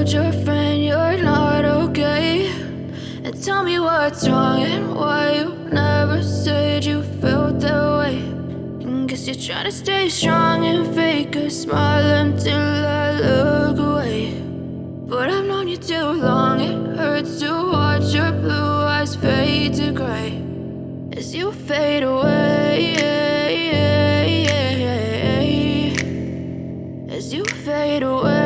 told your friend you're not okay, and tell me what's wrong and why you never said you felt that way. And guess you're trying to stay strong and fake a smile until I look away. But I've known you too long, it hurts to watch your blue eyes fade to gray as you fade away, as you fade away.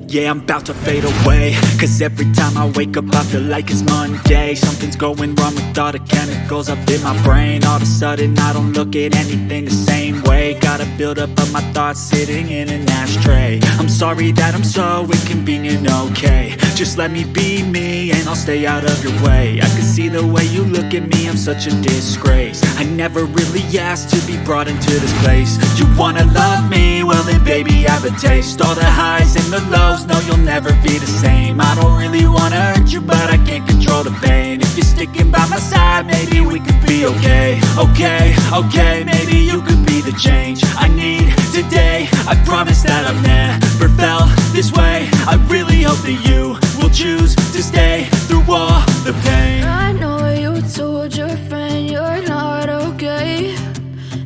Yeah, I'm about to fade away, cause every time I wake up I feel like it's Monday. Something's going wrong with all the chemicals up in my brain. All of a sudden I don't look at anything the same way. Got a build up of my thoughts sitting in an ashtray. I'm sorry that I'm so inconvenient, okay. Just let me be me and I'll stay out of your way. I can see the way you look at me, I'm such a disgrace. I never really asked to be brought into this place. You wanna love me? Well then baby have a taste. All the highs and the lows, no, you'll never be the same. I don't really wanna hurt you, but I can't control the pain. If you're sticking by my side, maybe we could be okay. Okay, maybe you could be the change I need today. I promise that I've never felt this way. I really hope that you will choose to stay through all the pain. I know you told your friend you're not okay,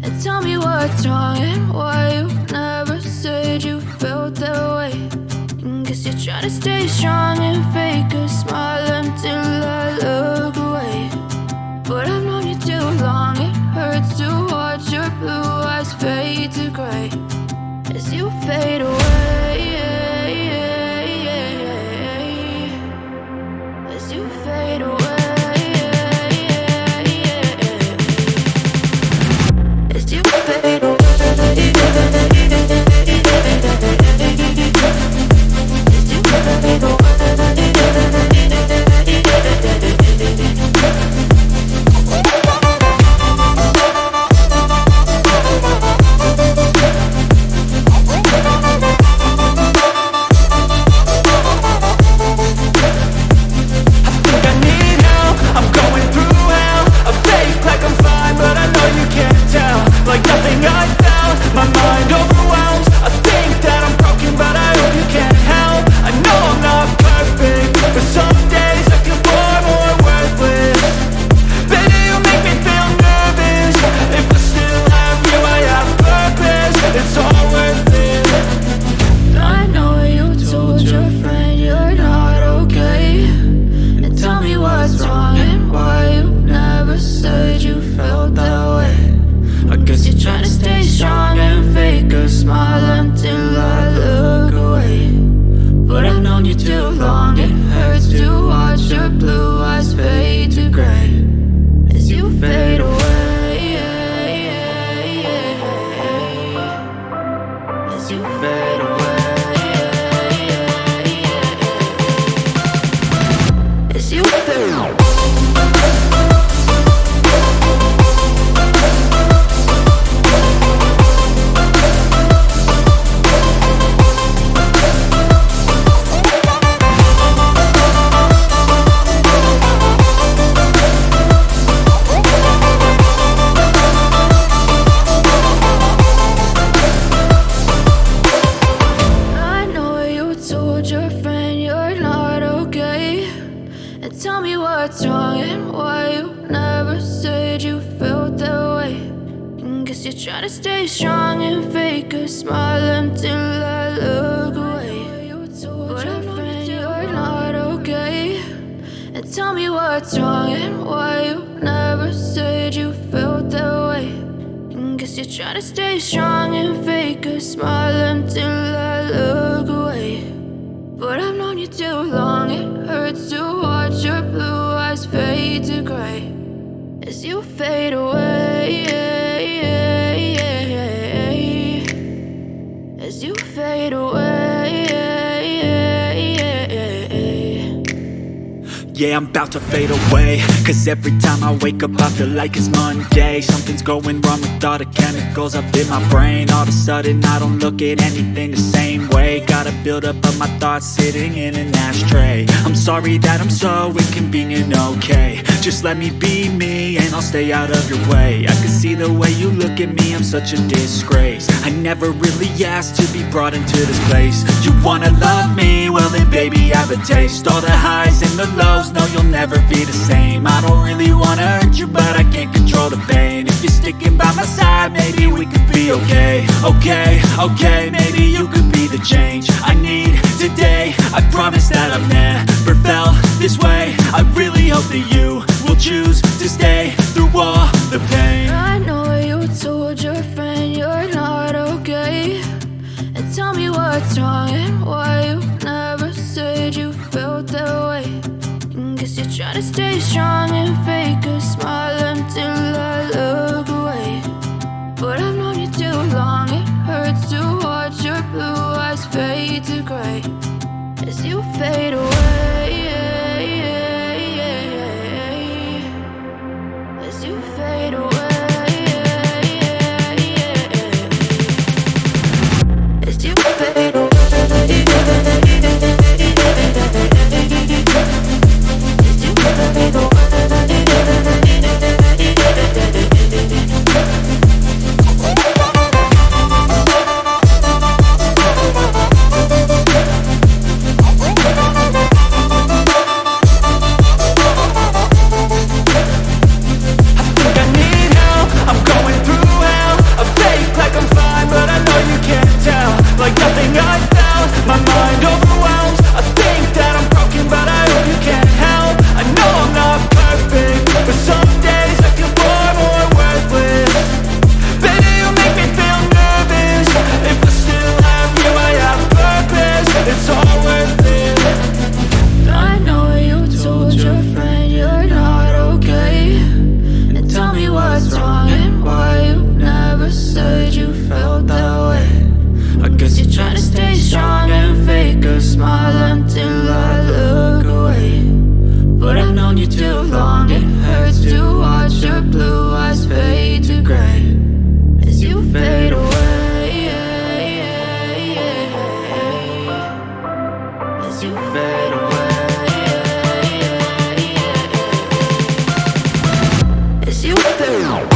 and tell me what's wrong and why you never said you felt that way. Guess you're trying to stay strong and fake a smile until I look away. But I've known you too long, it hurts to watch your blue eyes fade to gray as you fade away, as you fade away, as you fade away. Yeah, I'm about to fade away, cause every time I wake up I feel like it's Monday. Something's going wrong with all the chemicals up in my brain. All of a sudden I don't look at anything the same way. Gotta build up of my thoughts sitting in an ashtray. I'm sorry that I'm so inconvenient, okay. Just let me be me and I'll stay out of your way. I can see the way you look at me, I'm such a disgrace. I never really asked to be brought into this place. You wanna love me? Well then baby I have a taste. All the highs and the lows, no you'll never be the same. I don't really wanna hurt you but I can't control the pain. If you're sticking by my side maybe we could be okay. Okay, maybe you could be the change I need today. I promise that I've never felt this way. I really hope that you will choose to stay through all the pain. I know you told your friend you're not okay, and tell me what's wrong and why you never said you felt that way. Guess you're trying to stay strong and fake a smile until I look away. But I've known you too long, it hurts to watch your blue eyes fade to gray as you fade away. As you fade away. As you fade away. As you fade away.